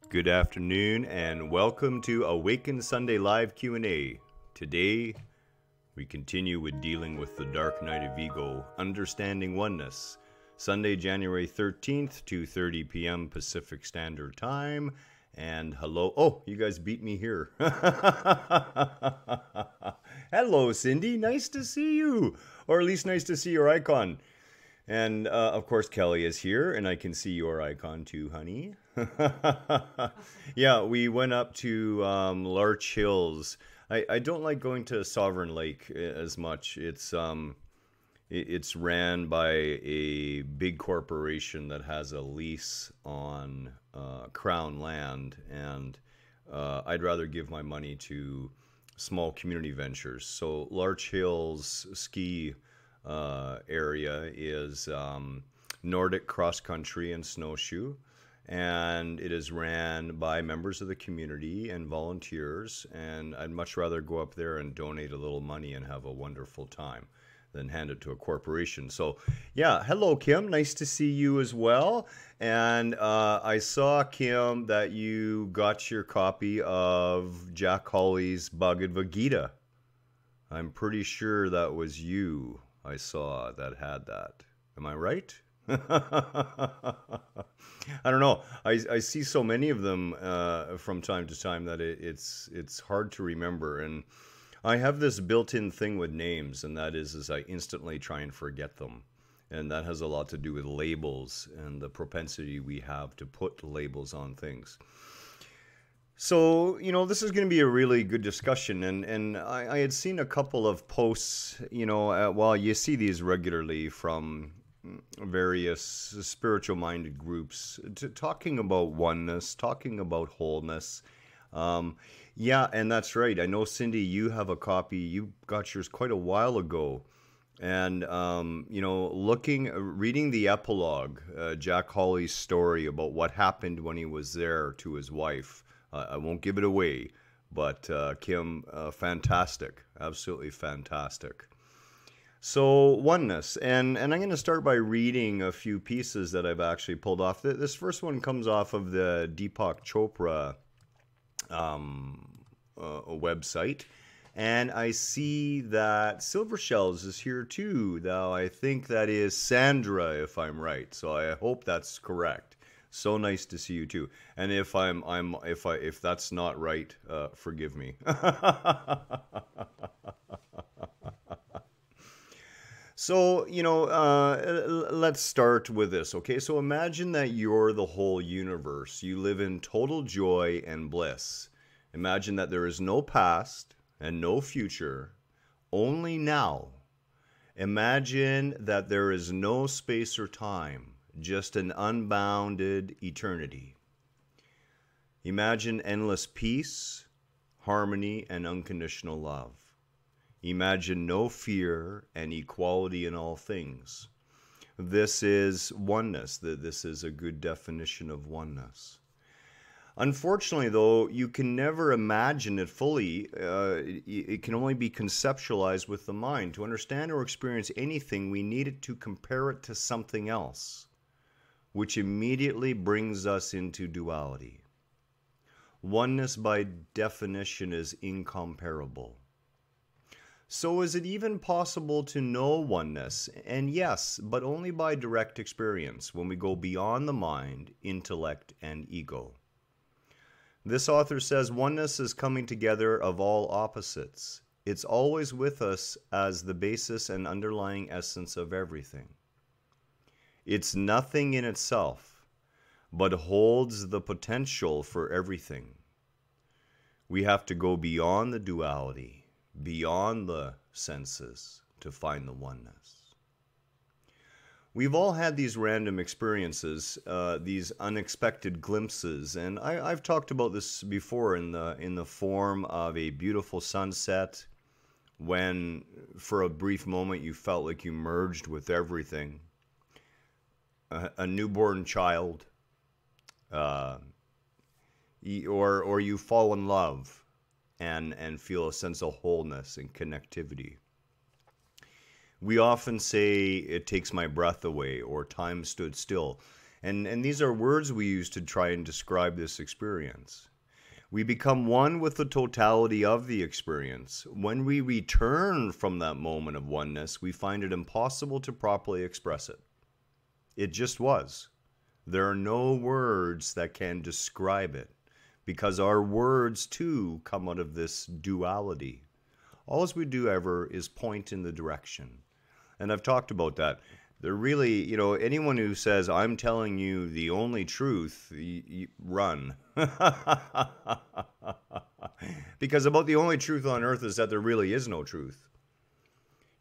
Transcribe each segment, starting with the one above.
Good afternoon and welcome to Awaken Sunday Live Q&A. Today, we continue with dealing with the dark night of ego, understanding oneness. Sunday, January 13th, 2:30 p.m. Pacific Standard Time. And hello. Oh, you guys beat me here. Hello, Cindy. Nice to see you. Or at least nice to see your icon. And of course, Kelly is here, and I can see your icon too, honey. Yeah, we went up to Larch Hills. I don't like going to Sovereign Lake as much. It's ran by a big corporation that has a lease on Crown land, and I'd rather give my money to small community ventures. So Larch Hills ski area is Nordic cross country and snowshoe, and it is ran by members of the community and volunteers, and I'd much rather go up there and donate a little money and have a wonderful time than hand it to a corporation. So yeah, hello Kim, nice to see you as well. And I saw, Kim, that you got your copy of Jack Hawley's Bhagavad Gita. I'm pretty sure that was you I saw that had that. Am I right? I don't know. I see so many of them from time to time that it's hard to remember. And I have this built-in thing with names, and that is I instantly try and forget them. And that has a lot to do with labels and the propensity we have to put labels on things. So, this is going to be a really good discussion, and I had seen a couple of posts, well, you see these regularly from various spiritual-minded groups talking about oneness, talking about wholeness. Yeah, and that's right. I know, Cindy, you have a copy. You got yours quite a while ago. And, reading the epilogue, Jack Hawley's story about what happened when he was there to his wife. I won't give it away, but Kim, fantastic, absolutely fantastic. So oneness, and I'm going to start by reading a few pieces that I've actually pulled off. This first one comes off of the Deepak Chopra website, and I see that Silver Shells is here too. Now I think that is Sandra, if I'm right. So I hope that's correct. So nice to see you too. And if if that's not right, forgive me. So, let's start with this, okay? So imagine that you're the whole universe. You live in total joy and bliss. Imagine that there is no past and no future, only now. Imagine that there is no space or time, just an unbounded eternity. Imagine endless peace, harmony, and unconditional love. Imagine no fear and equality in all things. This is oneness. This is a good definition of oneness. Unfortunately, though, you can never imagine it fully. It can only be conceptualized with the mind. To understand or experience anything, we need it to compare it to something else, which immediately brings us into duality. Oneness, by definition, is incomparable. So is it even possible to know oneness? And yes, but only by direct experience, when we go beyond the mind, intellect, and ego. This author says oneness is coming together of all opposites. It's always with us as the basis and underlying essence of everything. It's nothing in itself, but holds the potential for everything. We have to go beyond the duality, beyond the senses, to find the oneness. We've all had these random experiences, these unexpected glimpses, and I've talked about this before in the form of a beautiful sunset, when for a brief moment you felt like you merged with everything, a newborn child, or you fall in love and feel a sense of wholeness and connectivity. We often say it takes my breath away or time stood still. And these are words we use to try and describe this experience. We become one with the totality of the experience. When we return from that moment of oneness, we find it impossible to properly express it. It just was. There are no words that can describe it, because our words too come out of this duality. All we do ever is point in the direction. And I've talked about that. They're really, anyone who says, I'm telling you the only truth, run. Because about the only truth on earth is that there really is no truth.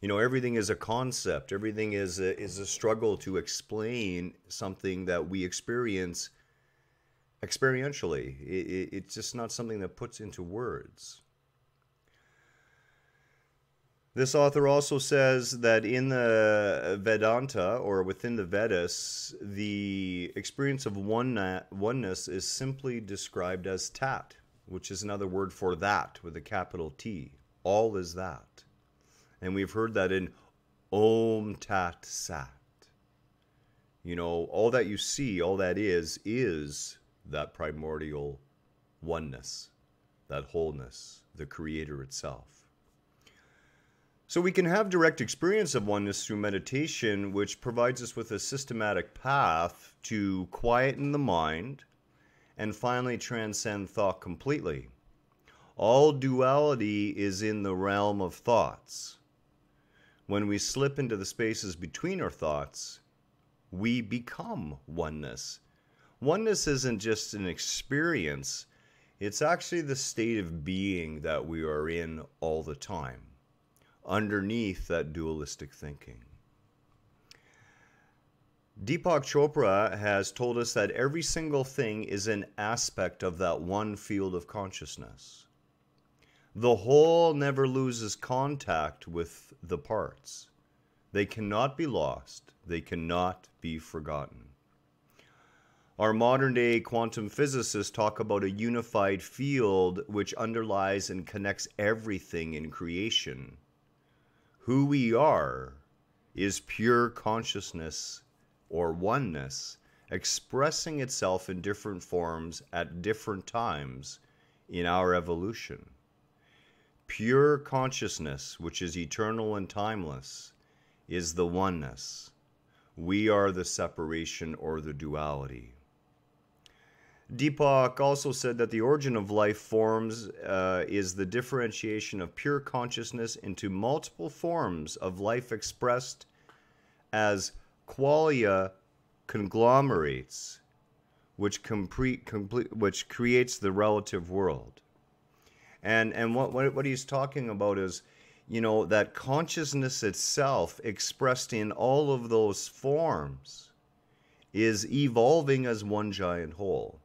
Everything is a concept. Everything is a struggle to explain something that we experience experientially. It's just not something that puts into words. This author also says that in the Vedanta, or within the Vedas, the experience of oneness is simply described as tat, which is another word for that with a capital T. All is that. And we've heard that in Om Tat Sat. All that you see, all that is that primordial oneness, that wholeness, the Creator itself. So we can have direct experience of oneness through meditation, which provides us with a systematic path to quieten the mind and finally transcend thought completely. All duality is in the realm of thoughts. When we slip into the spaces between our thoughts, we become oneness. Oneness isn't just an experience, it's actually the state of being that we are in all the time, underneath that dualistic thinking. Deepak Chopra has told us that every single thing is an aspect of that one field of consciousness. The whole never loses contact with the parts. They cannot be lost. They cannot be forgotten. Our modern-day quantum physicists talk about a unified field which underlies and connects everything in creation. Who we are is pure consciousness or oneness expressing itself in different forms at different times in our evolution. Pure consciousness, which is eternal and timeless, is the oneness. We are the separation or the duality. Deepak also said that the origin of life forms is the differentiation of pure consciousness into multiple forms of life expressed as qualia conglomerates, which creates the relative world. And what he's talking about is, that consciousness itself expressed in all of those forms is evolving as one giant whole.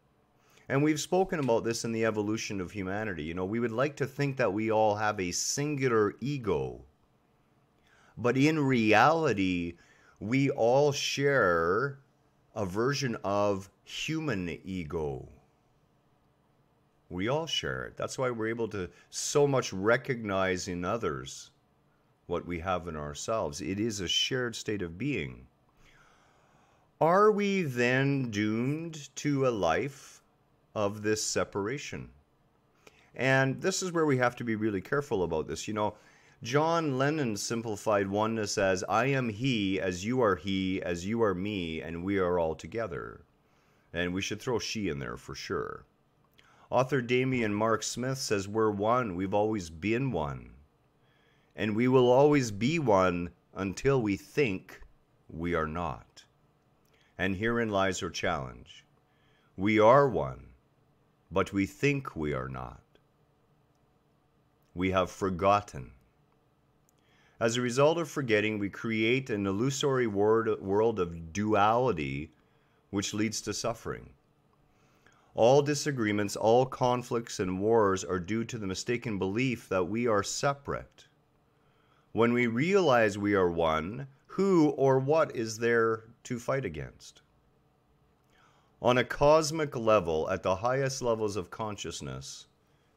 And we've spoken about this in the evolution of humanity. We would like to think that we all have a singular ego. But in reality, we all share a version of human ego. We all share it. That's why we're able to so much recognize in others what we have in ourselves. It is a shared state of being. Are we then doomed to a life of this separation? And this is where we have to be really careful about this. John Lennon simplified oneness as, I am he, as you are me, and we are all together. And we should throw she in there for sure. Author Damian Mark Smith says, we're one, we've always been one. And we will always be one until we think we are not. And herein lies our challenge. We are one, but we think we are not. We have forgotten. As a result of forgetting, we create an illusory world of duality, which leads to suffering. All disagreements, all conflicts and wars are due to the mistaken belief that we are separate. When we realize we are one, who or what is there to fight against? On a cosmic level, at the highest levels of consciousness,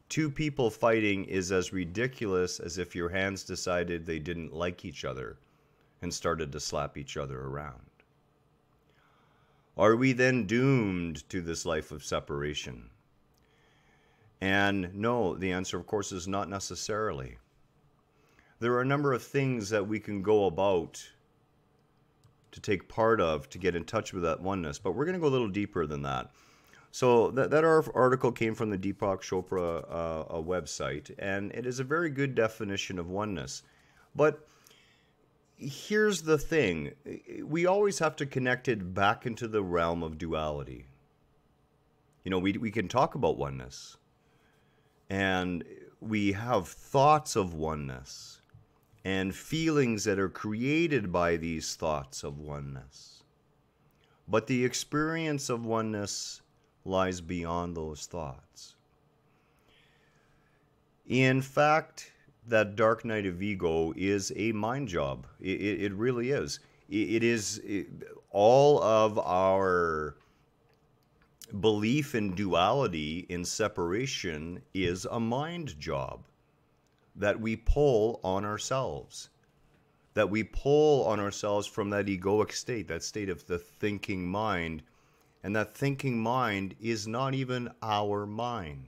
two people fighting is as ridiculous as if your hands decided they didn't like each other and started to slap each other around. Are we then doomed to this life of separation? And no, the answer, of course, is not necessarily. There are a number of things that we can go about to take part of to get in touch with that oneness, but we're going to go a little deeper than that. So that article came from the Deepak Chopra website, and it is a very good definition of oneness. But here's the thing. We always have to connect it back into the realm of duality. You know, we can talk about oneness, and we have thoughts of oneness and feelings that are created by these thoughts of oneness. But the experience of oneness lies beyond those thoughts. In fact, that dark night of ego is a mind job. It really is. All of our belief in duality, in separation, is a mind job that we pull on ourselves. That we pull on ourselves from that egoic state, that state of the thinking mind. And that thinking mind is not even our mind.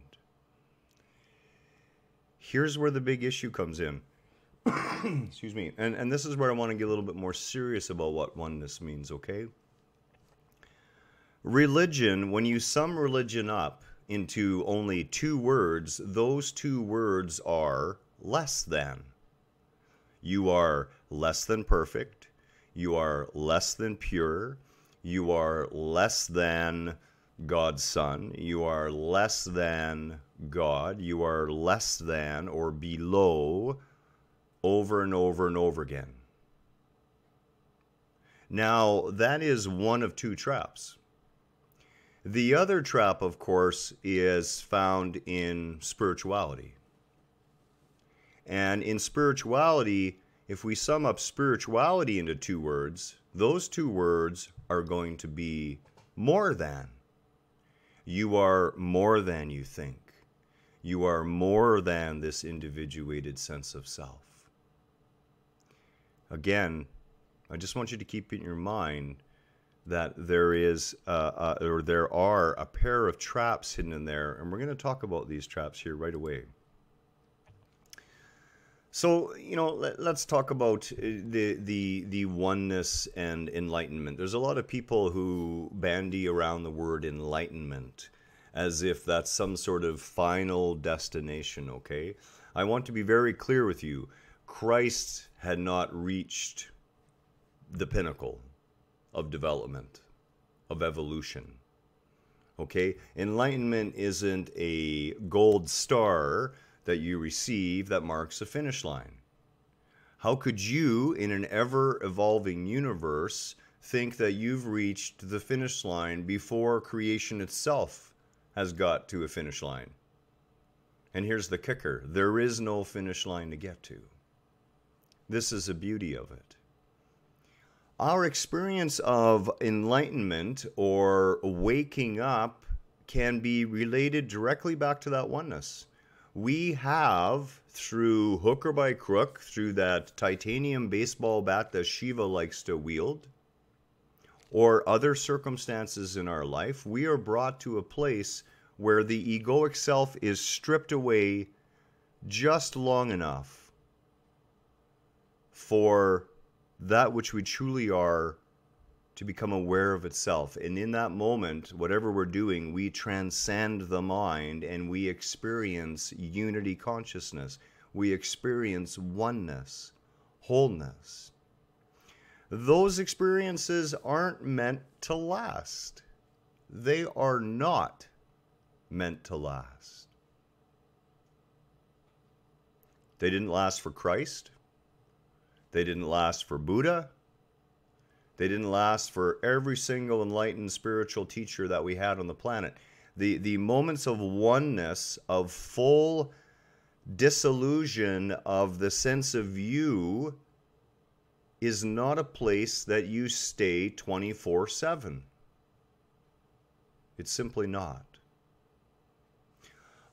Here's where the big issue comes in. Excuse me. And this is where I want to get a little bit more serious about what oneness means, okay? Religion, when you sum religion up into only two words, those two words are less than. You are less than perfect. You are less than pure. You are less than God's Son. You are less than God. You are less than or below over and over and over again. Now, that is one of two traps. The other trap, of course, is found in spirituality. And in spirituality, if we sum up spirituality into two words, those two words are going to be more than. You are more than you think. You are more than this individuated sense of self. Again, I just want you to keep in your mind that there are a pair of traps hidden in there, and we're going to talk about these traps here right away. So, you know, let's talk about the oneness and enlightenment. There's a lot of people who bandy around the word enlightenment as if that's some sort of final destination, okay? I want to be very clear with you. Christ had not reached the pinnacle of development, of evolution, okay? Enlightenment isn't a gold star that you receive that marks a finish line. How could you, in an ever-evolving universe, think that you've reached the finish line before creation itself has got to a finish line? And here's the kicker. There is no finish line to get to. This is the beauty of it. Our experience of enlightenment or waking up can be related directly back to that oneness. We have, through hook or by crook, through that titanium baseball bat that Shiva likes to wield, or other circumstances in our life, we are brought to a place where the egoic self is stripped away just long enough for that which we truly are to become aware of itself. And in that moment, whatever we're doing, we transcend the mind and we experience unity consciousness. We experience oneness, wholeness. Those experiences aren't meant to last. They are not meant to last. They didn't last for Christ. They didn't last for Buddha. They didn't last for every single enlightened spiritual teacher that we had on the planet. The moments of oneness, of full disillusion of the sense of you, is not a place that you stay 24/7. It's simply not.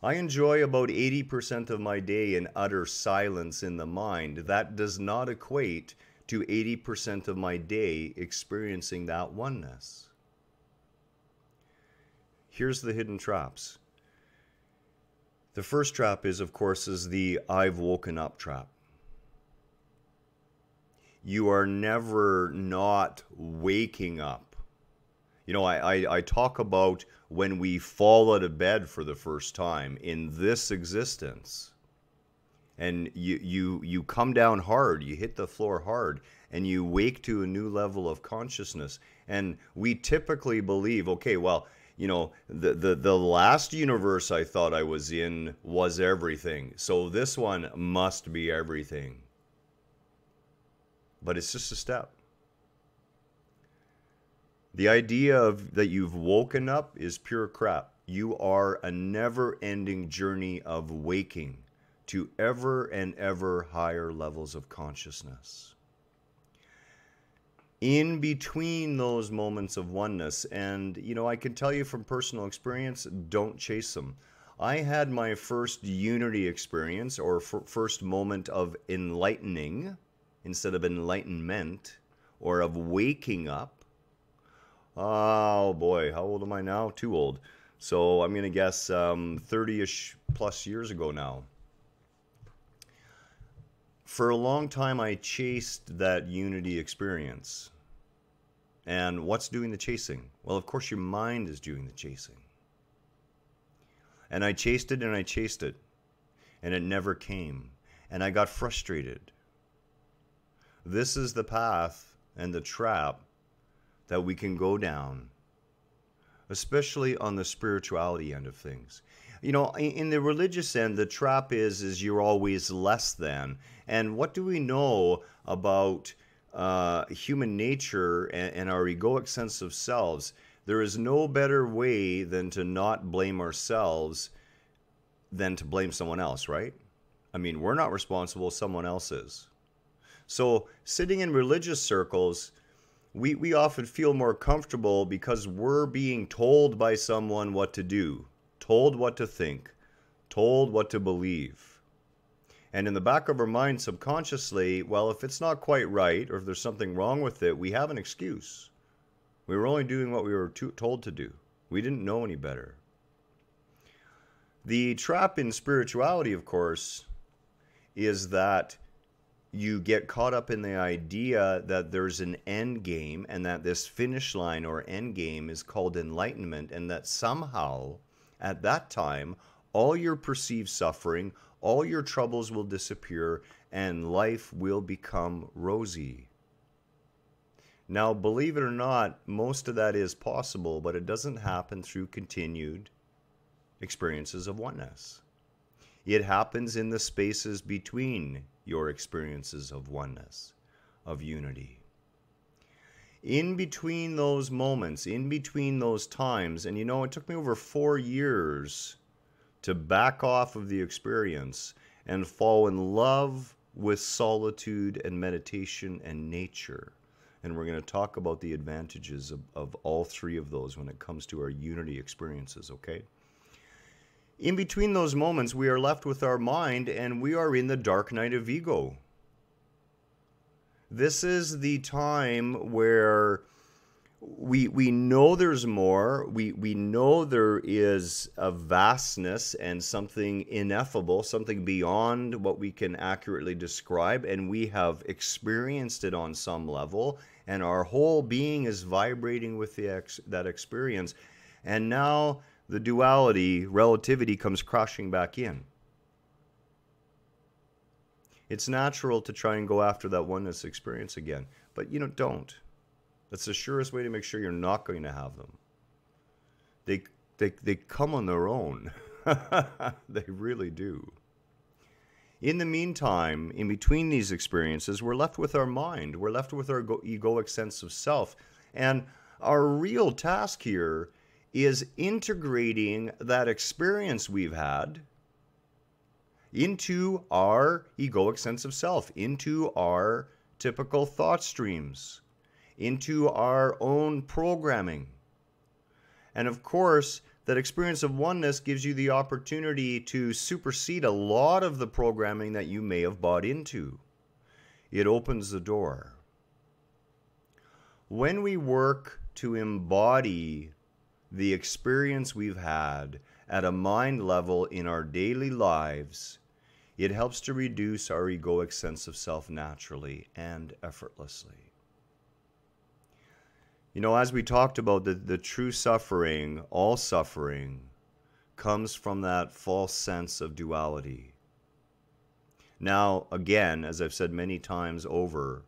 I enjoy about 80% of my day in utter silence in the mind. That does not equate to 80% of my day experiencing that oneness. Here's the hidden traps. The first trap is, of course, is the I've woken up trap. You are never not waking up. You know, I talk about when we fall out of bed for the first time in this existence, and you come down hard, you hit the floor hard, and you wake to a new level of consciousness. And we typically believe, okay, well, you know, the last universe I thought I was in was everything, so this one must be everything. But it's just a step. The idea of that you've woken up is pure crap. You are a never-ending journey of waking to ever and ever higher levels of consciousness. In between those moments of oneness, and you know, I can tell you from personal experience, don't chase them. I had my first unity experience, or first moment of enlightening instead of enlightenment, or of waking up. Oh boy, how old am I now? Too old. So I'm going to guess 30-ish plus years ago now. For a long time, I chased that unity experience. And what's doing the chasing? Well, of course, your mind is doing the chasing. And I chased it and I chased it. And it never came. And I got frustrated. This is the path and the trap that we can go down, especially on the spirituality end of things. You know, in the religious end, the trap is you're always less than. And what do we know about human nature and our egoic sense of selves? There is no better way than to not blame ourselves than to blame someone else, right? I mean, we're not responsible, someone else is. So sitting in religious circles, we often feel more comfortable because we're being told by someone what to do, told what to think, told what to believe. And in the back of our mind subconsciously, well, if it's not quite right, or if there's something wrong with it, we have an excuse. We were only doing what we were told to do. We didn't know any better. The trap in spirituality, of course, is that you get caught up in the idea that there's an end game, and that this finish line or end game is called enlightenment, and that somehow at that time all your perceived suffering, all your troubles will disappear, and life will become rosy. Now, believe it or not, most of that is possible, but it doesn't happen through continued experiences of oneness. It happens in the spaces between your experiences of oneness, of unity. In between those moments, in between those times, and you know, it took me over 4 years to back off of the experience and fall in love with solitude and meditation and nature. And we're going to talk about the advantages of all three of those when it comes to our unity experiences, okay? In between those moments, we are left with our mind, and we are in the dark night of ego. This is the time where we know there's more. We know there is a vastness and something ineffable, something beyond what we can accurately describe, and we have experienced it on some level, and our whole being is vibrating with that experience. And now the duality, relativity, comes crashing back in. It's natural to try and go after that oneness experience again, but you know, don't. That's the surest way to make sure you're not going to have them. They come on their own. They really do. In the meantime, in between these experiences, we're left with our mind. We're left with our egoic sense of self. And our real task here is integrating that experience we've had into our egoic sense of self, into our typical thought streams, into our own programming. And of course, that experience of oneness gives you the opportunity to supersede a lot of the programming that you may have bought into. It opens the door. When we work to embody the experience we've had at a mind level in our daily lives, it helps to reduce our egoic sense of self naturally and effortlessly. You know, as we talked about, the true suffering, all suffering, comes from that false sense of duality. Now, again, as I've said many times over,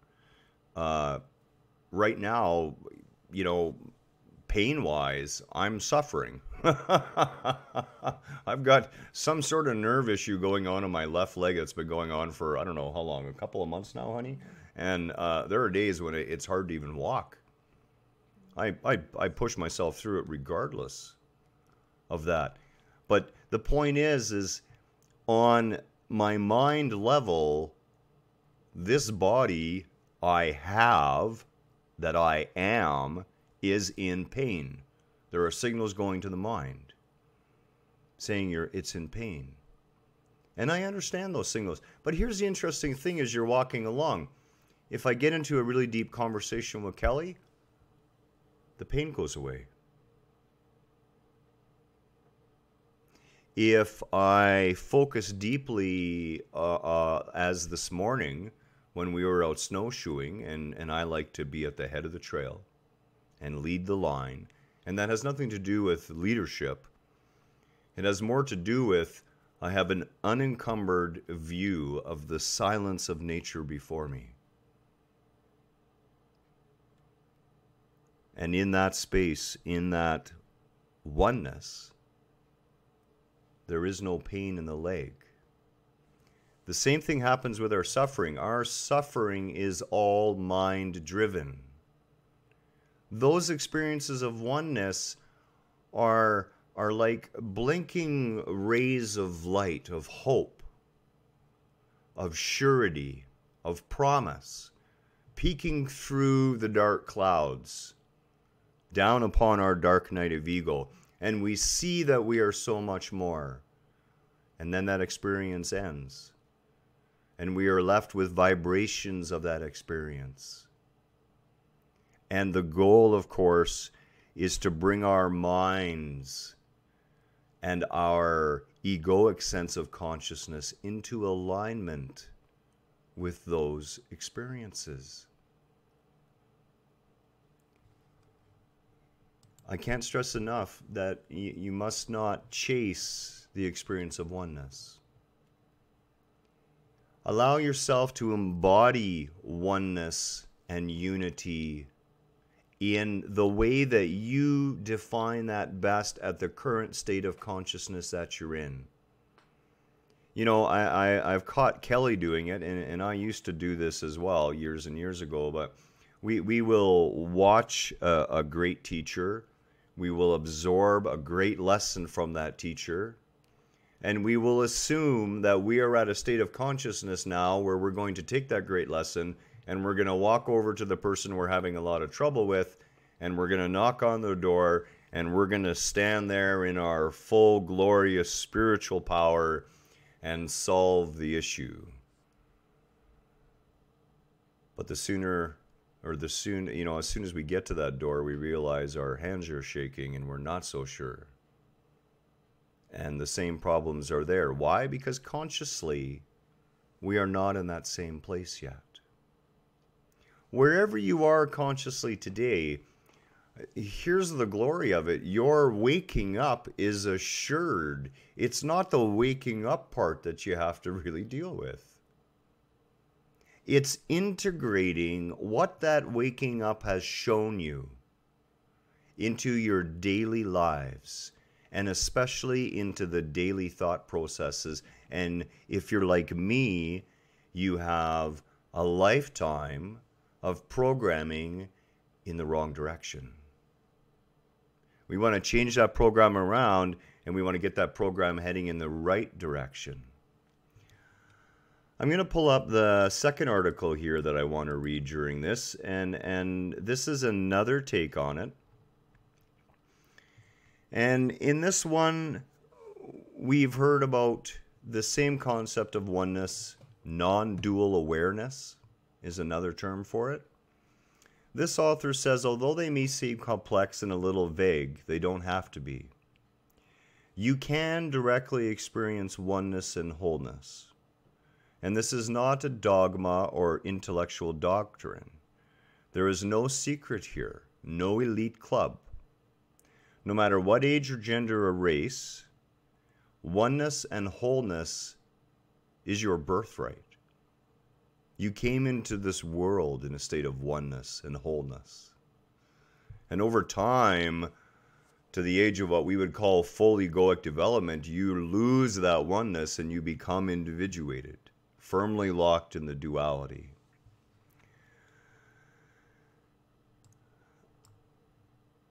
right now, you know, pain-wise, I'm suffering. I've got some sort of nerve issue going on in my left leg. It's been going on for, I don't know how long, a couple of months now, honey. And there are days when it's hard to even walk. I push myself through it regardless of that. But the point is on my mind level, this body I have, that I am, is in pain. There are signals going to the mind saying it's in pain. And I understand those signals. But here's the interesting thing as you're walking along. If I get into a really deep conversation with Kelly, the pain goes away. If I focus deeply, as this morning when we were out snowshoeing, and I like to be at the head of the trail and lead the line, and that has nothing to do with leadership. It has more to do with I have an unencumbered view of the silence of nature before me. And in that space, in that oneness, there is no pain in the leg. The same thing happens with our suffering. Our suffering is all mind-driven. Those experiences of oneness are like blinking rays of light, of hope, of surety, of promise, peeking through the dark clouds, down upon our dark night of ego. And we see that we are so much more. And then that experience ends. And we are left with vibrations of that experience. And the goal, of course, is to bring our minds and our egoic sense of consciousness into alignment with those experiences. I can't stress enough that you must not chase the experience of oneness. Allow yourself to embody oneness and unity in the way that you define that best at the current state of consciousness that you're in. You know, I've caught Kelly doing it, and I used to do this as well years and years ago, but we will watch a great teacher. We will absorb a great lesson from that teacher, and we will assume that we are at a state of consciousness now where we're going to take that great lesson and we're going to walk over to the person we're having a lot of trouble with, and we're going to knock on their door, and we're going to stand there in our full, glorious spiritual power and solve the issue. But as soon as we get to that door, we realize our hands are shaking and we're not so sure. And the same problems are there. Why? Because consciously, we are not in that same place yet. Wherever you are consciously today, here's the glory of it. Your waking up is assured. It's not the waking up part that you have to really deal with. It's integrating what that waking up has shown you into your daily lives, and especially into the daily thought processes. And if you're like me, you have a lifetime of programming in the wrong direction. We want to change that program around, and we want to get that program heading in the right direction. I'm going to pull up the second article here that I want to read during this, and this is another take on it. And in this one, we've heard about the same concept of oneness. Non-dual awareness is another term for it. This author says, although they may seem complex and a little vague, they don't have to be. You can directly experience oneness and wholeness. And this is not a dogma or intellectual doctrine. There is no secret here, no elite club. No matter what age or gender or race, oneness and wholeness is your birthright. You came into this world in a state of oneness and wholeness. And over time, to the age of what we would call full egoic development, you lose that oneness and you become individuated, firmly locked in the duality.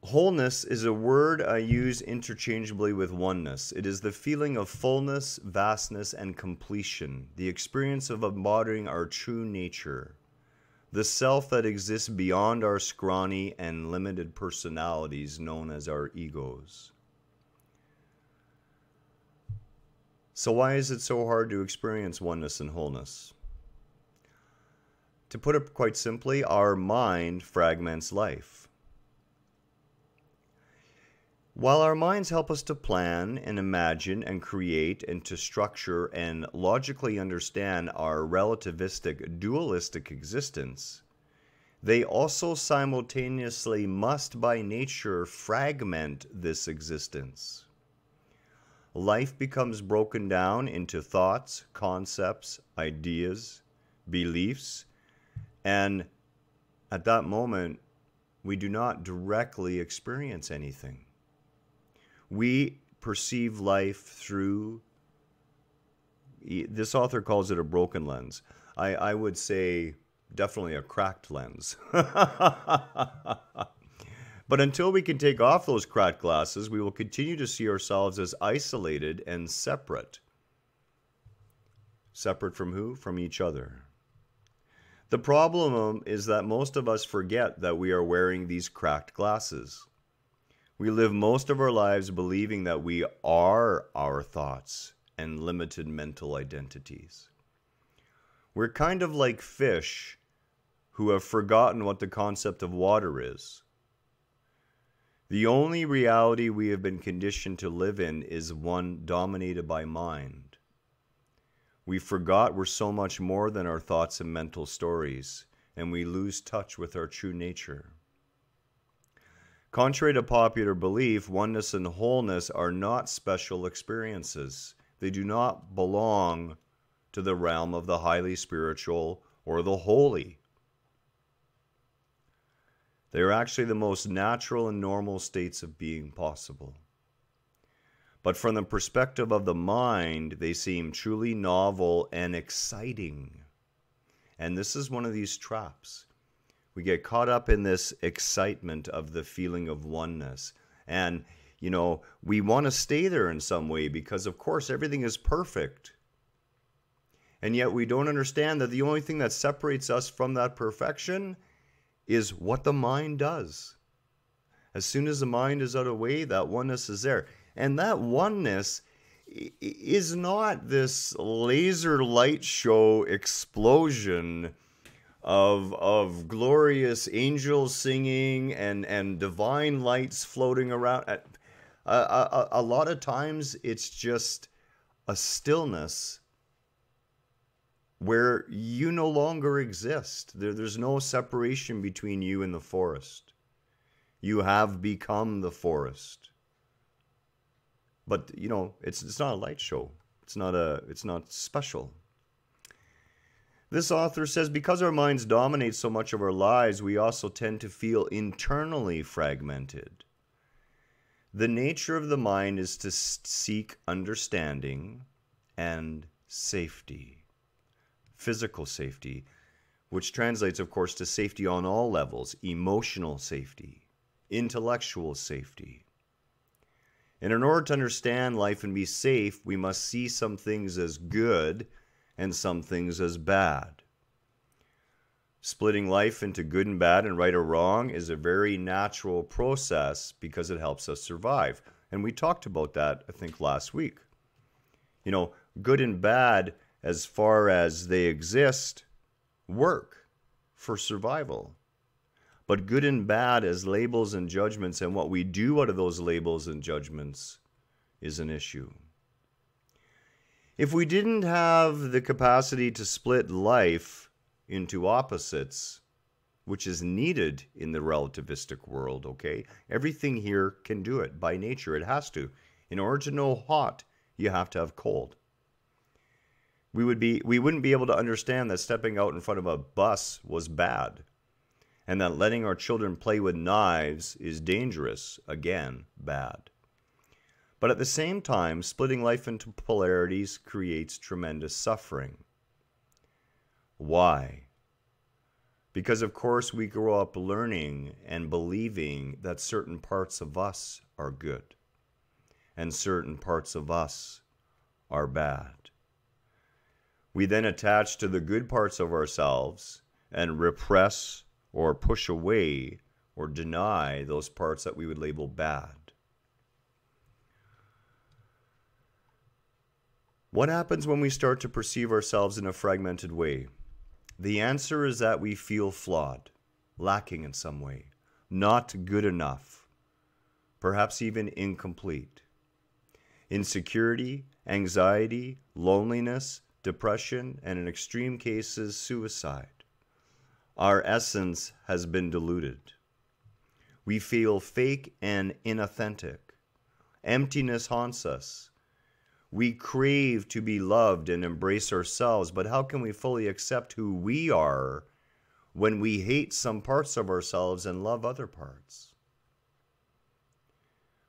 Wholeness is a word I use interchangeably with oneness. It is the feeling of fullness, vastness, and completion, the experience of embodying our true nature, the self that exists beyond our scrawny and limited personalities known as our egos. So why is it so hard to experience oneness and wholeness? To put it quite simply, our mind fragments life. While our minds help us to plan and imagine and create and to structure and logically understand our relativistic, dualistic existence, they also simultaneously must by nature fragment this existence. Life becomes broken down into thoughts, concepts, ideas, beliefs, and at that moment, we do not directly experience anything. We perceive life through, this author calls it a broken lens. I would say definitely a cracked lens. But until we can take off those cracked glasses, we will continue to see ourselves as isolated and separate. Separate from who? From each other. The problem is that most of us forget that we are wearing these cracked glasses. We live most of our lives believing that we are our thoughts and limited mental identities. We're kind of like fish who have forgotten what the concept of water is. The only reality we have been conditioned to live in is one dominated by mind. We forgot we're so much more than our thoughts and mental stories, and we lose touch with our true nature. Contrary to popular belief, oneness and wholeness are not special experiences. They do not belong to the realm of the highly spiritual or the holy. They are actually the most natural and normal states of being possible. But from the perspective of the mind, they seem truly novel and exciting. And this is one of these traps. We get caught up in this excitement of the feeling of oneness. And, you know, we want to stay there in some way because, of course, everything is perfect. And yet we don't understand that the only thing that separates us from that perfection is what the mind does. As soon as the mind is out of the way, that oneness is there. And that oneness is not this laser light show explosion of glorious angels singing and divine lights floating around. A lot of times it's just a stillness where you no longer exist. There's no separation between you and the forest. You have become the forest. But, you know, it's not a light show. It's not special. This author says, because our minds dominate so much of our lives, we also tend to feel internally fragmented. The nature of the mind is to seek understanding and safety. Physical safety, which translates, of course, to safety on all levels, emotional safety, intellectual safety. And in order to understand life and be safe, we must see some things as good and some things as bad. Splitting life into good and bad and right or wrong is a very natural process because it helps us survive. And we talked about that, I think, last week. You know, good and bad, as far as they exist, work for survival. But good and bad as labels and judgments, and what we do out of those labels and judgments is an issue. If we didn't have the capacity to split life into opposites, which is needed in the relativistic world, okay? Everything here can do it by nature. It has to. In order to know hot, you have to have cold. We wouldn't be able to understand that stepping out in front of a bus was bad, and that letting our children play with knives is dangerous, again, bad. But at the same time, splitting life into polarities creates tremendous suffering. Why? Because, of course, we grow up learning and believing that certain parts of us are good and certain parts of us are bad. We then attach to the good parts of ourselves and repress or push away or deny those parts that we would label bad. What happens when we start to perceive ourselves in a fragmented way? The answer is that we feel flawed, lacking in some way, not good enough, perhaps even incomplete. Insecurity, anxiety, loneliness, depression, and in extreme cases, suicide. Our essence has been diluted. We feel fake and inauthentic. Emptiness haunts us. We crave to be loved and embrace ourselves, but how can we fully accept who we are when we hate some parts of ourselves and love other parts?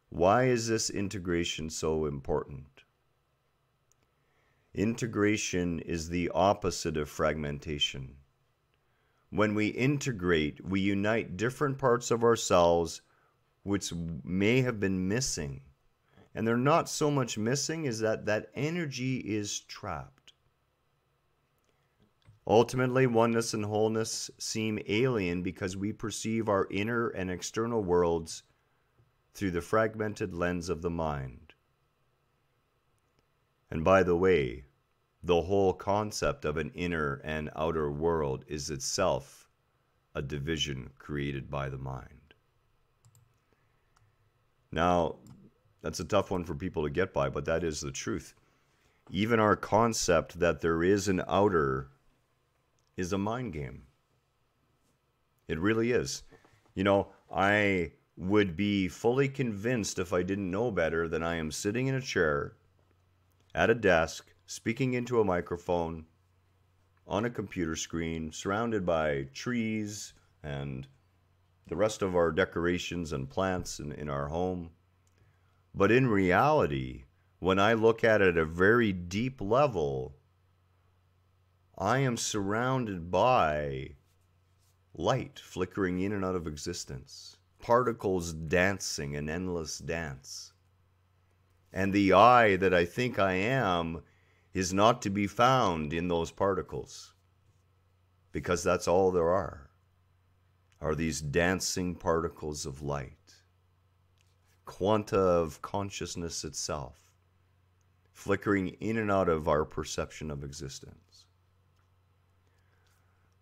Why is this integration so important? Integration is the opposite of fragmentation. When we integrate, we unite different parts of ourselves which may have been missing. And they're not so much missing as that energy is trapped. Ultimately, oneness and wholeness seem alien because we perceive our inner and external worlds through the fragmented lens of the mind. And by the way, the whole concept of an inner and outer world is itself a division created by the mind. Now, that's a tough one for people to get by, but that is the truth. Even our concept that there is an outer is a mind game. It really is. You know, I would be fully convinced if I didn't know better that I am sitting in a chair at a desk, speaking into a microphone on a computer screen, surrounded by trees and the rest of our decorations and plants in our home. But in reality, when I look at it at a very deep level, I am surrounded by light flickering in and out of existence, particles dancing an endless dance. And the I that I think I am is not to be found in those particles, because that's all there are these dancing particles of light. Quanta of consciousness itself, flickering in and out of our perception of existence.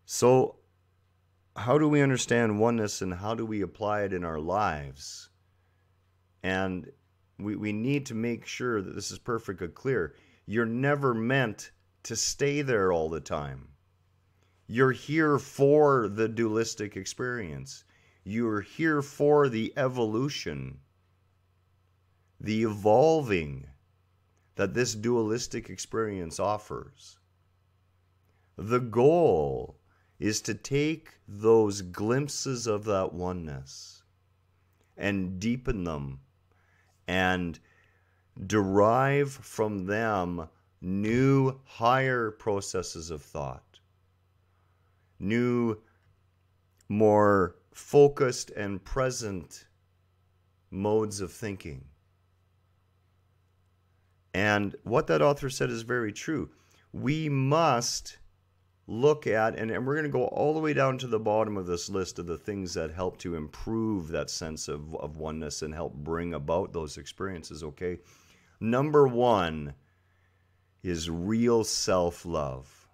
So, how do we understand oneness and how do we apply it in our lives? And we need to make sure that this is perfectly clear. You're never meant to stay there all the time. You're here for the dualistic experience. You're here for the evolution, the evolving that this dualistic experience offers. The goal is to take those glimpses of that oneness and deepen them and derive from them new, higher processes of thought, new, more focused and present modes of thinking. And what that author said is very true. We must look at, and we're going to go all the way down to the bottom of this list of the things that help to improve that sense of oneness and help bring about those experiences, okay? Number one is real self-love,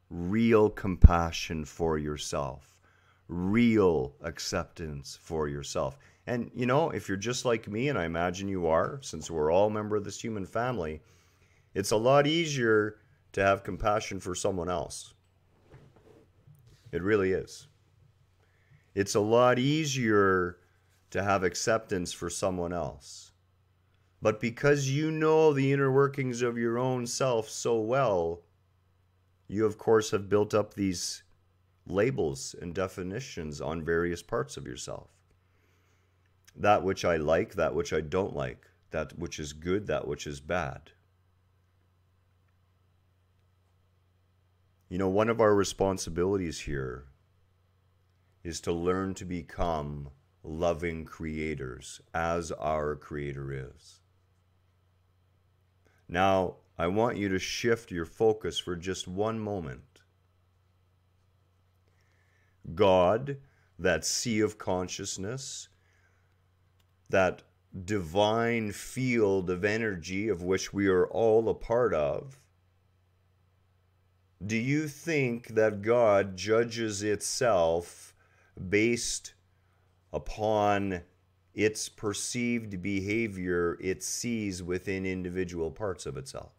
real compassion for yourself, real acceptance for yourself. And you know, if you're just like me, and I imagine you are, since we're all a member of this human family, it's a lot easier to have compassion for someone else. It really is. It's a lot easier to have acceptance for someone else. But because you know the inner workings of your own self so well, you of course have built up these labels and definitions on various parts of yourself. That which I like, that which I don't like, that which is good, that which is bad. You know, one of our responsibilities here is to learn to become loving creators as our Creator is. Now, I want you to shift your focus for just one moment. God, that sea of consciousness, that divine field of energy of which we are all a part of, do you think that God judges itself based upon its perceived behavior it sees within individual parts of itself?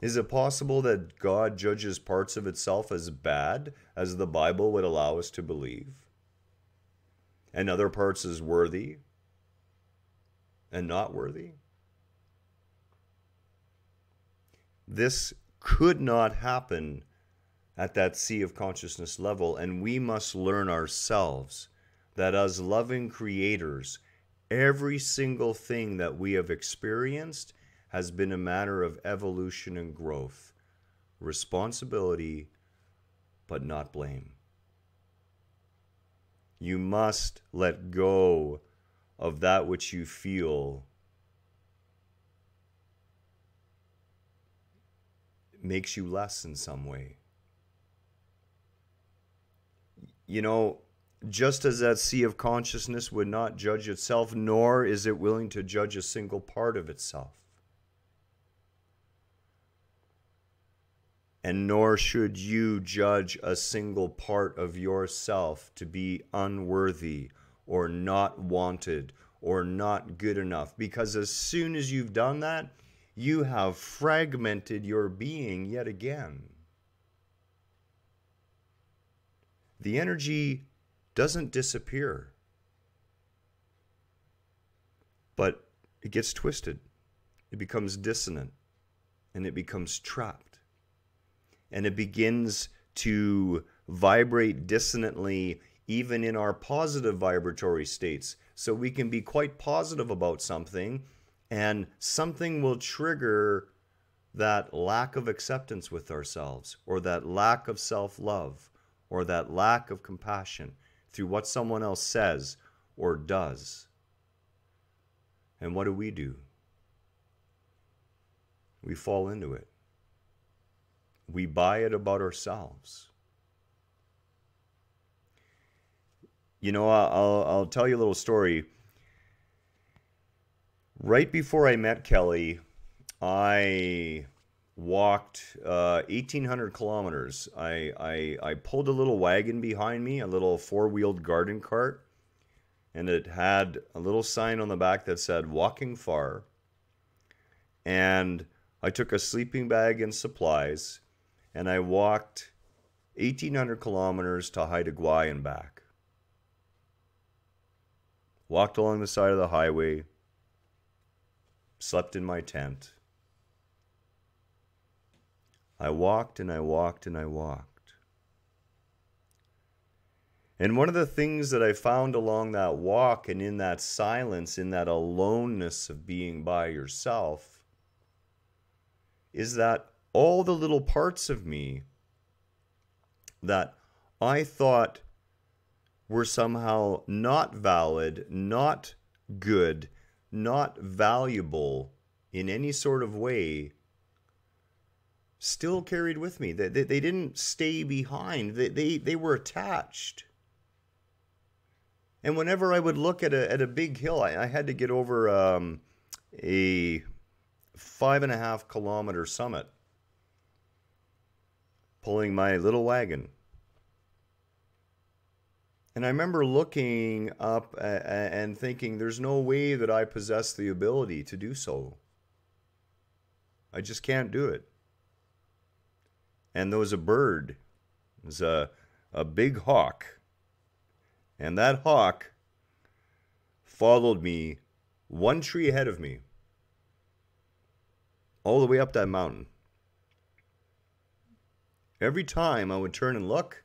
Is it possible that God judges parts of itself as bad, as the Bible would allow us to believe, and other parts as worthy and not worthy? This could not happen at that sea of consciousness level, and we must learn ourselves that as loving creators, every single thing that we have experienced has been a matter of evolution and growth, responsibility, but not blame. You must let go of that which you feel makes you less in some way. You know, just as that sea of consciousness would not judge itself, nor is it willing to judge a single part of itself. And nor should you judge a single part of yourself to be unworthy or not wanted or not good enough. Because as soon as you've done that, you have fragmented your being yet again. The energy doesn't disappear, but it gets twisted. It becomes dissonant, and it becomes trapped. And it begins to vibrate dissonantly even in our positive vibratory states. So we can be quite positive about something, and something will trigger that lack of acceptance with ourselves, or that lack of self-love, or that lack of compassion through what someone else says or does. And what do? We fall into it. We buy it about ourselves. You know, I'll tell you a little story. Right before I met Kelly, I walked 1,800 kilometers. I pulled a little wagon behind me, a little four-wheeled garden cart, and it had a little sign on the back that said, "Walking far." And I took a sleeping bag and supplies, and I walked 1,800 kilometers to Haida Gwaii and back. Walked along the side of the highway, slept in my tent. I walked and I walked and I walked. And one of the things that I found along that walk and in that silence, in that aloneness of being by yourself, is that all the little parts of me that I thought were somehow not valid, not good, not valuable in any sort of way, still carried with me. They didn't stay behind. They were attached. And whenever I would look at a big hill, I had to get over a 5.5 kilometer summit. pulling my little wagon. And I remember looking up and thinking, there's no way that I possess the ability to do so. I just can't do it. And there was a bird. It was a big hawk. And that hawk followed me one tree ahead of me, all the way up that mountain. Every time I would turn and look,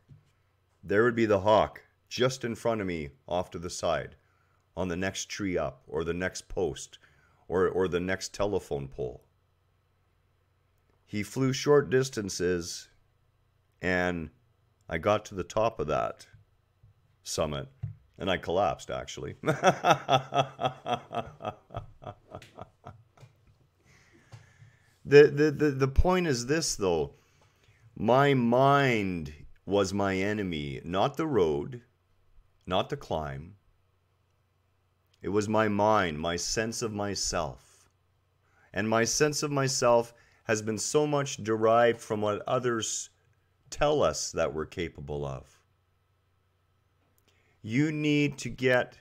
there would be the hawk just in front of me off to the side on the next tree up, or the next post, or the next telephone pole. He flew short distances, and I got to the top of that summit, and I collapsed, actually. The point is this, though. My mind was my enemy, not the road, not the climb. It was my mind, my sense of myself. And my sense of myself has been so much derived from what others tell us that we're capable of. You need to get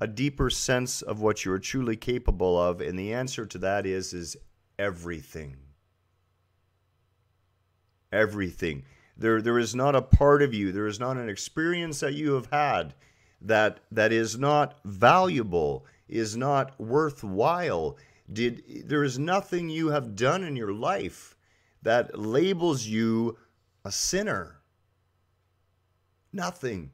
a deeper sense of what you're truly capable of, and the answer to that is everything. Everything. There is not a part of you, there is not an experience that you have had that is not valuable, is not worthwhile. There is nothing you have done in your life that labels you a sinner. Nothing.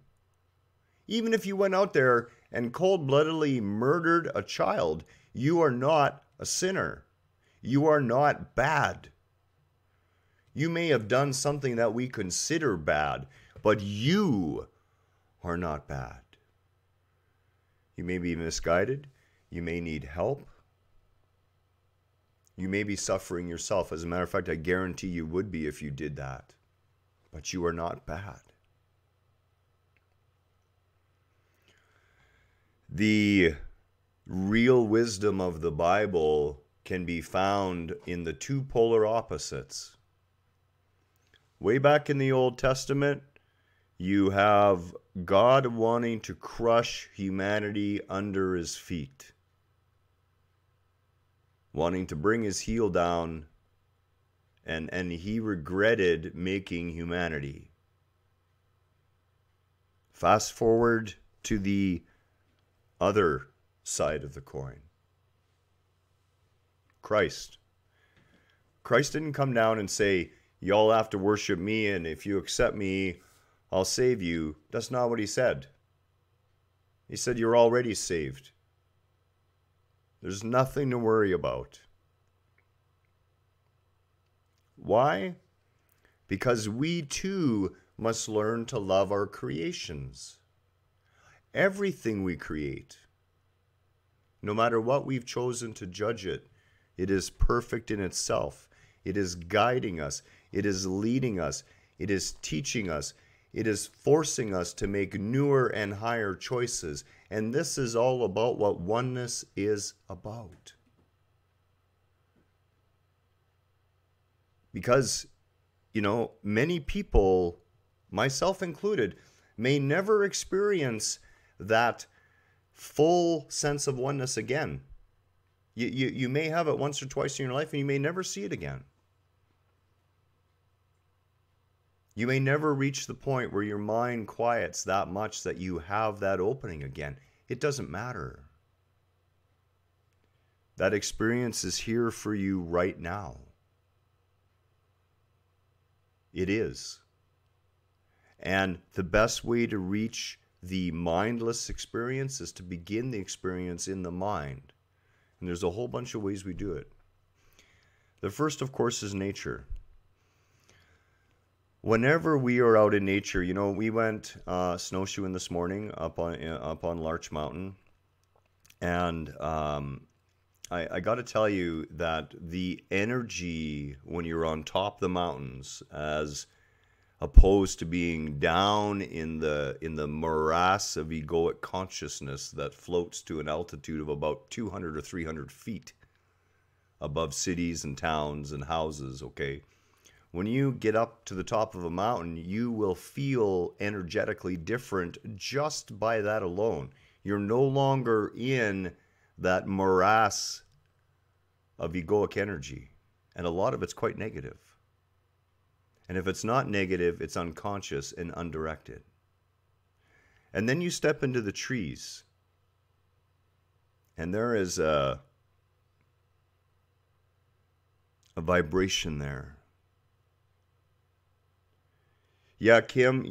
Even if you went out there and cold-bloodedly murdered a child, you are not a sinner. You are not bad. You may have done something that we consider bad, but you are not bad. You may be misguided. You may need help. You may be suffering yourself. As a matter of fact, I guarantee you would be if you did that. But you are not bad. The real wisdom of the Bible can be found in the two polar opposites. Way back in the Old Testament, you have God wanting to crush humanity under his feet, wanting to bring his heel down, and he regretted making humanity. Fast forward to the other side of the coin. Christ. Christ didn't come down and say, y'all have to worship me, and if you accept me, I'll save you. That's not what he said. He said, you're already saved. There's nothing to worry about. Why? Because we too must learn to love our creations. Everything we create, no matter what we've chosen to judge it, it is perfect in itself. It is guiding us. It is leading us. It is teaching us. It is forcing us to make newer and higher choices. And this is all about what oneness is about. Because, many people, myself included, may never experience that full sense of oneness again. You may have it once or twice in your life, and you may never see it again. You may never reach the point where your mind quiets that much that you have that opening again. It doesn't matter. That experience is here for you right now. It is. And the best way to reach the mindless experience is to begin the experience in the mind. And there's a whole bunch of ways we do it. The first, of course, is nature. Whenever we are out in nature, we went snowshoeing this morning up on Larch Mountain, and I got to tell you that the energy when you're on top of the mountains, as opposed to being down in the morass of egoic consciousness that floats to an altitude of about 200 or 300 feet above cities and towns and houses, okay? When you get up to the top of a mountain, you will feel energetically different just by that alone. You're no longer in that morass of egoic energy. And a lot of it's quite negative. And if it's not negative, it's unconscious and undirected. And then you step into the trees. And there is a vibration there. Yeah, Kim,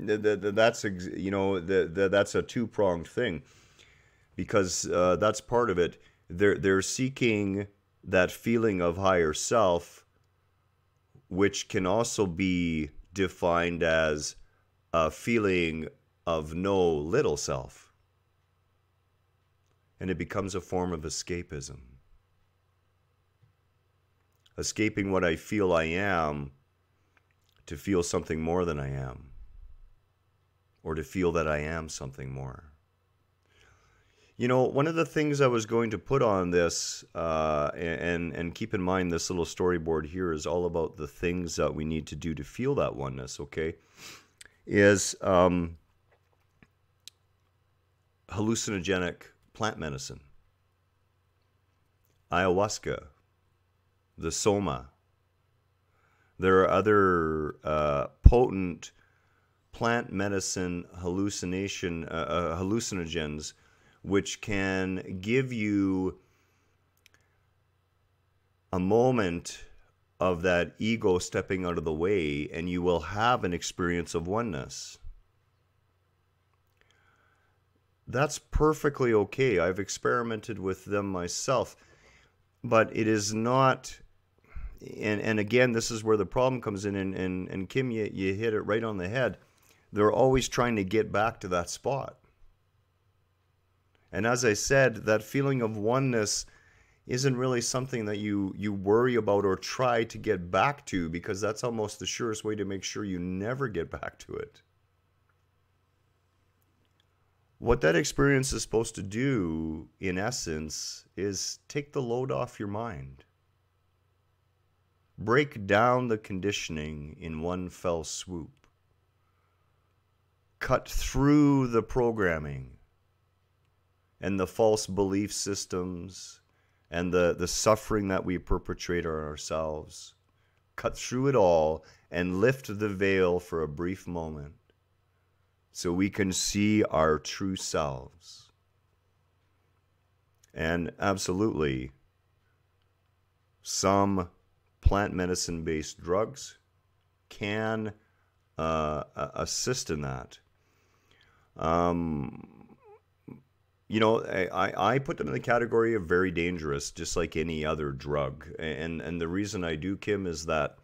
that's that's a two-pronged thing, because that's part of it. They're seeking that feeling of higher self, which can also be defined as a feeling of no little self. And it becomes a form of escapism. Escaping what I feel I am to feel something more than I am, or to feel that I am something more. One of the things I was going to put on this, and keep in mind this little storyboard here is all about the things that we need to do to feel that oneness, okay, is hallucinogenic plant medicine, ayahuasca, the soma. There are other potent plant medicine hallucinogens which can give you a moment of that ego stepping out of the way, and you will have an experience of oneness. That's perfectly okay. I've experimented with them myself, but it is not... And again, this is where the problem comes in, and Kim, you hit it right on the head. They're always trying to get back to that spot. And as I said, that feeling of oneness isn't really something that you worry about or try to get back to, because that's almost the surest way to make sure you never get back to it. What that experience is supposed to do, in essence, is take the load off your mind. Break down the conditioning in one fell swoop. Cut through the programming and the false belief systems and the suffering that we perpetrate on ourselves. Cut through it all and lift the veil for a brief moment so we can see our true selves. And absolutely, some plant medicine-based drugs can assist in that. I put them in the category of very dangerous, just like any other drug. And the reason I do, Kim, is that,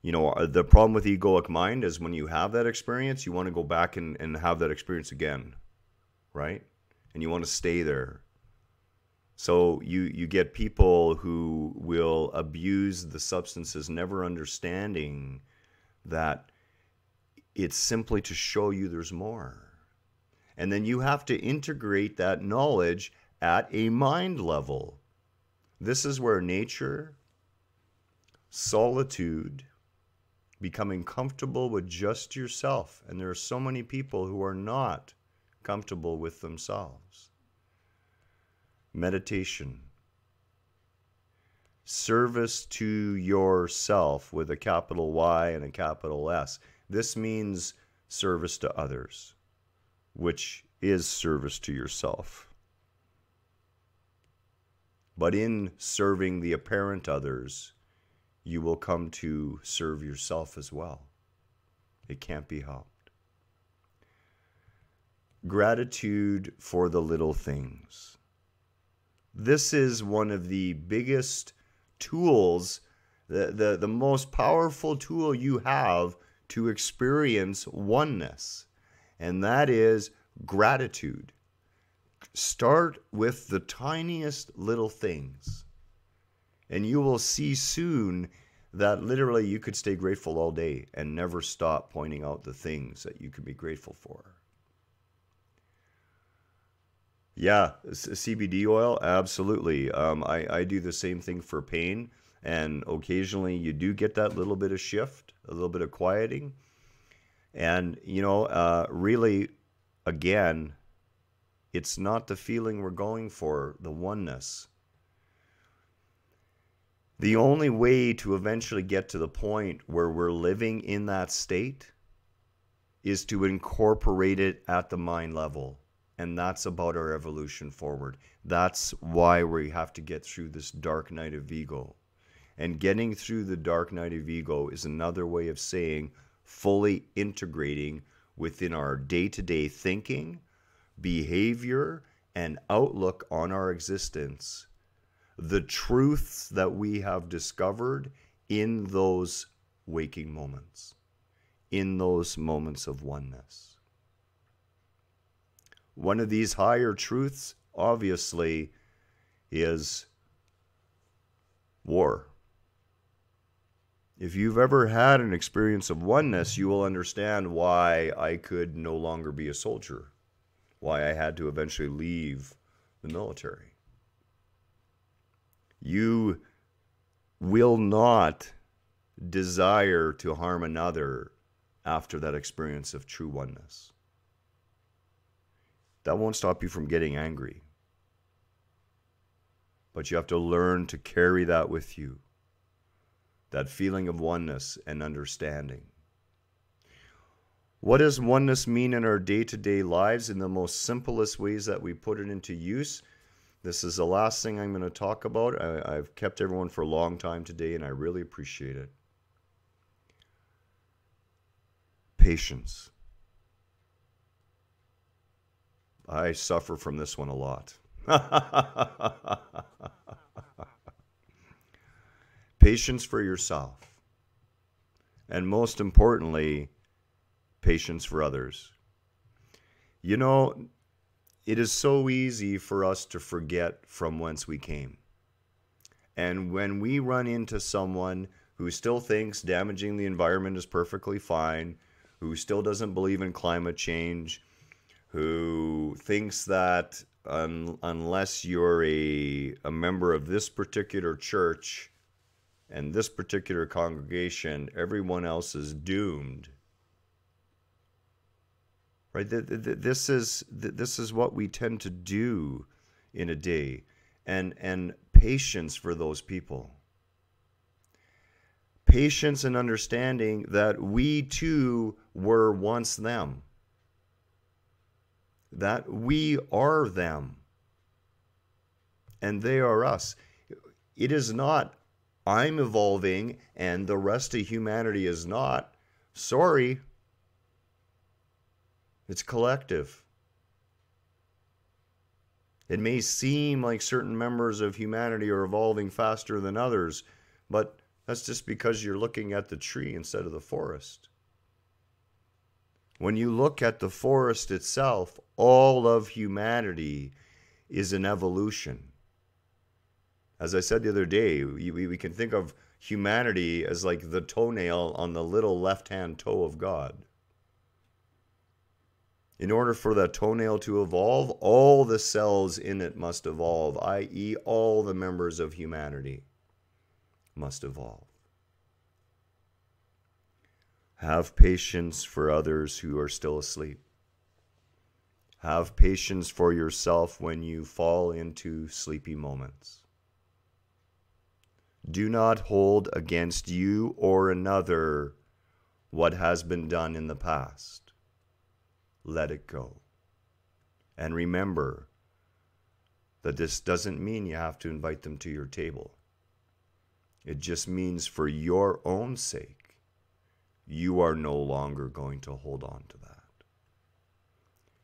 the problem with egoic mind is when you have that experience, you want to go back and have that experience again, right? And you want to stay there. So you get people who will abuse the substances, never understanding that it's simply to show you there's more. And then you have to integrate that knowledge at a mind level. This is where nature, solitude, becoming comfortable with just yourself. And there are so many people who are not comfortable with themselves. Meditation, service to yourself with a capital Y and a capital S. This means service to others, which is service to yourself. But in serving the apparent others, you will come to serve yourself as well. It can't be helped. Gratitude for the little things. This is one of the biggest tools, the most powerful tool you have to experience oneness, and that is gratitude. Start with the tiniest little things, and you will see soon that literally you could stay grateful all day and never stop pointing out the things that you can be grateful for. Yeah, CBD oil, absolutely. I do the same thing for pain. And occasionally you do get that little bit of shift, a little bit of quieting. And, really, again, it's not the feeling we're going for, the oneness. The only way to eventually get to the point where we're living in that state is to incorporate it at the mind level. And that's about our evolution forward. That's why we have to get through this dark night of ego. And getting through the dark night of ego is another way of saying fully integrating within our day-to-day thinking, behavior, and outlook on our existence the truths that we have discovered in those waking moments, in those moments of oneness. One of these higher truths, obviously, is war. If you've ever had an experience of oneness, you will understand why I could no longer be a soldier, why I had to eventually leave the military. You will not desire to harm another after that experience of true oneness. That won't stop you from getting angry. But you have to learn to carry that with you. That feeling of oneness and understanding. What does oneness mean in our day-to-day lives in the most simplest ways that we put it into use? This is the last thing I'm going to talk about. I've kept everyone for a long time today, and I really appreciate it. Patience. I suffer from this one a lot. Patience for yourself. And most importantly, patience for others. It is so easy for us to forget from whence we came. And when we run into someone who still thinks damaging the environment is perfectly fine, who still doesn't believe in climate change, who thinks that unless you're a member of this particular church and this particular congregation, everyone else is doomed. Right? This is what we tend to do in a day. And patience for those people. Patience and understanding that we too were once them. That we are them. And they are us. It is not, I'm evolving and the rest of humanity is not. Sorry. It's collective. It may seem like certain members of humanity are evolving faster than others, but that's just because you're looking at the tree instead of the forest. When you look at the forest itself, all of humanity is an evolution. As I said the other day, we can think of humanity as like the toenail on the little left-hand toe of God. In order for that toenail to evolve, all the cells in it must evolve, i.e., all the members of humanity must evolve. Have patience for others who are still asleep. Have patience for yourself when you fall into sleepy moments. Do not hold against you or another what has been done in the past. Let it go. And remember that this doesn't mean you have to invite them to your table. It just means for your own sake, you are no longer going to hold on to that.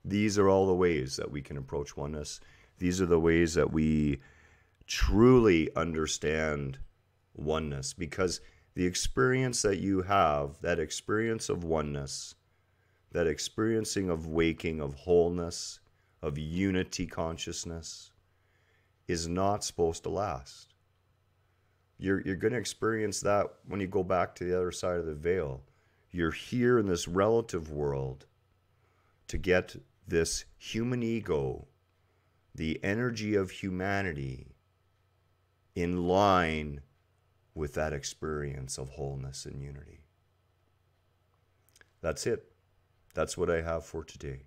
These are all the ways that we can approach oneness. These are the ways that we truly understand oneness, because the experience that you have, that experience of oneness, that experiencing of waking, of wholeness, of unity consciousness, is not supposed to last. You're going to experience that when you go back to the other side of the veil. You're here in this relative world to get this human ego, the energy of humanity, in line with that experience of wholeness and unity. That's it. That's what I have for today.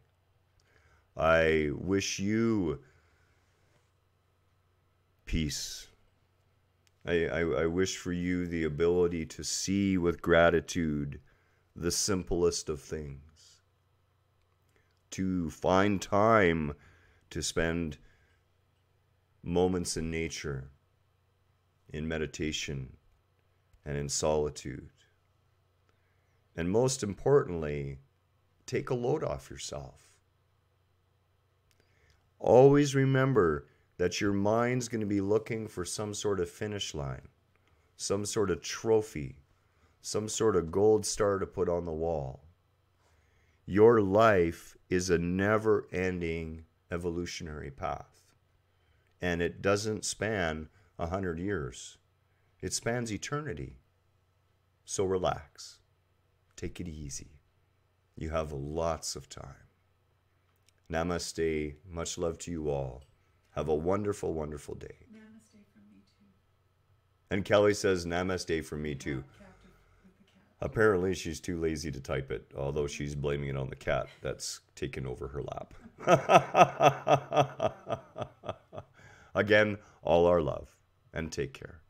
I wish you peace. I wish for you the ability to see with gratitude the simplest of things, to find time to spend moments in nature, in meditation, and in solitude. And most importantly, take a load off yourself. Always remember that your mind's going to be looking for some sort of finish line, some sort of trophy, some sort of gold star to put on the wall. Your life is a never-ending evolutionary path, and it doesn't span 100 years. It spans eternity. So relax. Take it easy. You have lots of time. Namaste. Much love to you all. Have a wonderful, wonderful day. Namaste from me too. And Kelly says namaste from me too. Apparently she's too lazy to type it, although she's blaming it on the cat that's taken over her lap. Again, all our love, and take care.